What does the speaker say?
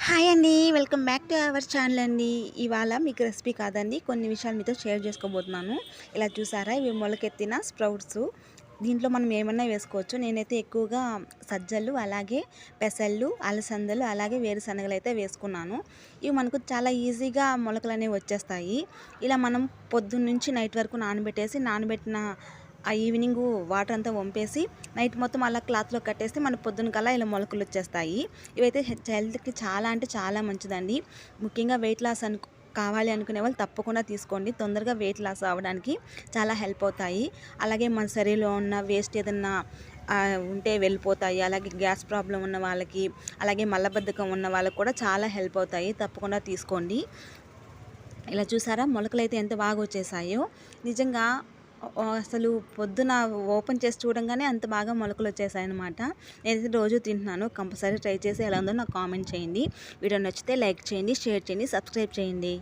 Hi అండి. Welcome back to our channel అండి. ఇవాళ మీకు రెసిపీ కాదండి, కొన్ని విషయాలు మీతో షేర్ చేసుకోబోతున్నాను. ఇలా చూసారా, ఇవి మొలకెత్తిన స్ప్రౌట్స్. దీంట్లో మనం ఏమన్నా వేసుకోవచ్చు. నేనైతే ఎక్కువగా సజ్జలు, అలాగే పెసళ్ళు, అలసందలు, అలాగే వేరుశనగలు అయితే వేసుకున్నాను. ఇవి మనకు చాలా ఈజీగా మొలకలు అనేవి వచ్చేస్తాయి. ఇలా మనం పొద్దున్నుంచి నైట్ వరకు నానబెట్టిన ఆ ఈవినింగ్ వాటర్ అంతా వంపేసి నైట్ మొత్తం అలా క్లాత్లో కట్టేస్తే మన పొద్దున కల్లా ఇలా మొలకలు వచ్చేస్తాయి. ఇవైతే హెల్త్కి చాలా అంటే చాలా మంచిదండి. ముఖ్యంగా వెయిట్ లాస్ కావాలి అనుకునే వాళ్ళు తప్పకుండా తీసుకోండి. తొందరగా వెయిట్ లాస్ అవ్వడానికి చాలా హెల్ప్ అవుతాయి. అలాగే మన శరీరంలో ఉన్న వేస్ట్ ఏదన్నా ఉంటే వెళ్ళిపోతాయి. అలాగే గ్యాస్ ప్రాబ్లం ఉన్న వాళ్ళకి, అలాగే మలబద్ధకం ఉన్న వాళ్ళకి కూడా చాలా హెల్ప్ అవుతాయి. తప్పకుండా తీసుకోండి. ఇలా చూసారా, మొలకలు అయితే ఎంత బాగా వచ్చేసాయో. నిజంగా అసలు పొద్దున ఓపెన్ చేసి చూడంగానే అంత బాగా మొలకలు వచ్చేసాయన్నమాట. నేనైతే రోజు తింటున్నాను. కంపల్సరీ ట్రై చేసి ఎలా ఉందో నాకు కామెంట్ చేయండి. వీడియో నచ్చితే లైక్ చేయండి, షేర్ చేయండి, సబ్స్క్రైబ్ చేయండి.